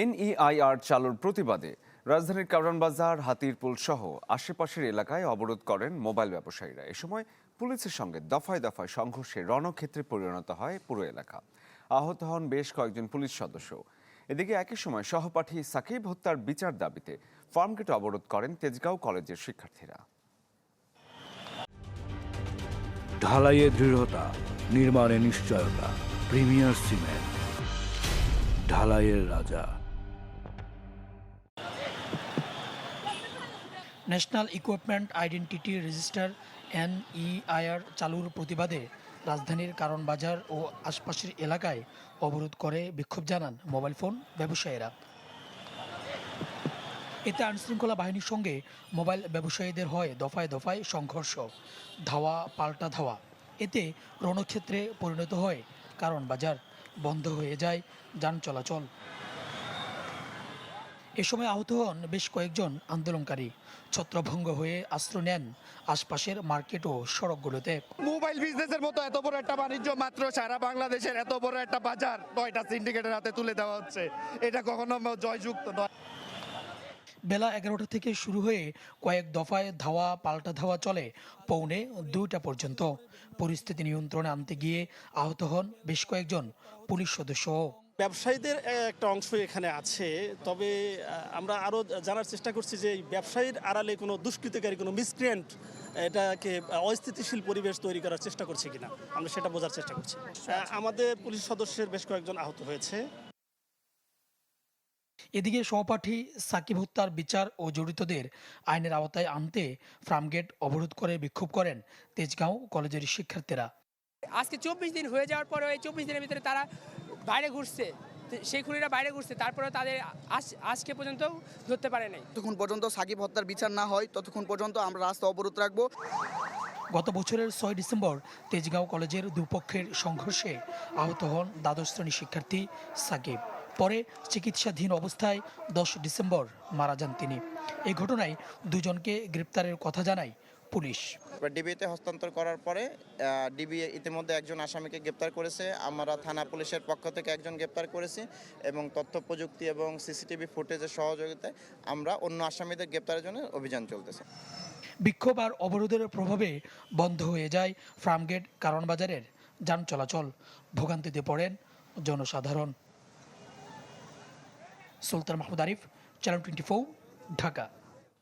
NEIR চালুর প্রতিবাদে রাজধানীর কারওয়ান বাজার, হাতিরপুল সহ আশেপাশের এলাকায় অবরোধ করেন মোবাইল ব্যবসায়ীরা। এ সময় পুলিশের সঙ্গে দফায় দফায় সংঘর্ষে রণক্ষেত্রে পরিণত হয় পুরো এলাকা। আহত হন বেশ কয়েকজন পুলিশ সদস্য। এদিকে একই সময় সহপাঠী সাকিব হত্যার বিচার দাবিতে ফার্মগেট অবরোধ করেন তেজগাঁও কলেজের শিক্ষার্থীরা। ঢালাইয়ে দৃঢ়তা, নির্মাণে নিশ্চয়তা, প্রিমিয়ার সিমেন্ট, ঢালাইয়ের রাজা। National equipment identity register NEIR চালুর প্রতিবাদে রাজধানীর কারওয়ান বাজার ও আশপাশের এলাকায় অবরোধ করে বিক্ষোভ জানান মোবাইল ফোন ব্যবসায়ীরা। এতে আইনশৃঙ্খলা বাহিনীর সঙ্গে মোবাইল ব্যবসায়ীদের হয় দফায় দফায় সংঘর্ষ, ধাওয়া পাল্টা ধাওয়া। এতে রণক্ষেত্রে পরিণত হয় কারওয়ান বাজার, বন্ধ হয়ে যায় যান চলাচল। এ সময় আহত হন বেশ কয়েকজন আন্দোলনকারী। ছত্রভঙ্গ হয়ে আশ্রয় নেন আশপাশের মার্কেট ও সড়কগুলোতে। মোবাইল বিজনেসের মতো এত বড় একটা বাণিজ্য মাত্র সারা বাংলাদেশের এত বড় একটা বাজার 9টা সিন্ডিকেটের হাতে তুলে দেওয়া হচ্ছে, এটা কখনো জয়যুক্ত নয়। বেলা 11টা থেকে শুরু হয়ে কয়েক দফায় ধাওয়া পাল্টা ধাওয়া চলে পৌনে 2টা পর্যন্ত। পরিস্থিতি নিয়ন্ত্রণে আনতে গিয়ে আহত হন বেশ কয়েকজন পুলিশ সদস্য। ব্যবসায়ীদের একটা অংশ এখানে আছে, তবে আমরা আরও জানার চেষ্টা করছি যে এই ব্যবসায়ীর আড়ালে কোনো দুষ্কৃতকারী, কোনো মিসক্রিয়েন্ট এটাকে অস্থিতিশীল পরিবেশ তৈরি করার চেষ্টা করছে কিনা, আমরা সেটা বোঝার চেষ্টা করছি। আমাদের পুলিশ সদস্যের বেশ কয়েকজন আহত হয়েছে। এদিকে সহপাঠী সাকিব হত্যার বিচার ও জড়িতদের আইনের আওতায় আনতে ফার্মগেট অবরোধ করে বিক্ষোভ করেন তেজগাঁও কলেজের শিক্ষার্থীরা। আজকে 24 দিন হয়ে যাওয়ার পরে এই 24 দিনের ভিতরে তারা বাইরে ঘুরছে, সেই খুনিরা বাইরে ঘুরছে, তারপরে তাদের আজকে পর্যন্ত ধরতে পারে নাই। যতক্ষণ পর্যন্ত সাকিব হত্যার বিচার না হয় ততক্ষণ পর্যন্ত আমরা রাস্তা অবরোধ রাখবো। গত বছরের 6 ডিসেম্বর তেজগাঁও কলেজের দুপক্ষের সংঘর্ষে আহত হন দ্বাদশ শ্রেণী শিক্ষার্থী সাকিব। পরে চিকিৎসাধীন অবস্থায় 10 ডিসেম্বর মারা যান তিনি। এই ঘটনায় দুজনকে গ্রেপ্তারের কথা জানায় পুলিশ। ডিবিতে হস্তান্তর করার পরে ডিবি ইতিমধ্যে একজন আসামিকে গ্রেপ্তার করেছে। আমরা থানা পুলিশের পক্ষ থেকে একজন গ্রেপ্তার করেছি এবং তথ্য প্রযুক্তি এবং সিসিটিভি ফুটেজের সহযোগিতায় আমরা অন্য আসামিদের গ্রেপ্তারের জন্য অভিযান চলতেছে। বিক্ষোভ আর অবরোধের প্রভাবে বন্ধ হয়ে যায় ফার্মগেট কারওয়ান বাজারের যান চলাচল। ভোগান্তিতে পড়েন জনসাধারণ। সুলতান মাহমুদ আরিফ, চ্যানেল 24, ঢাকা।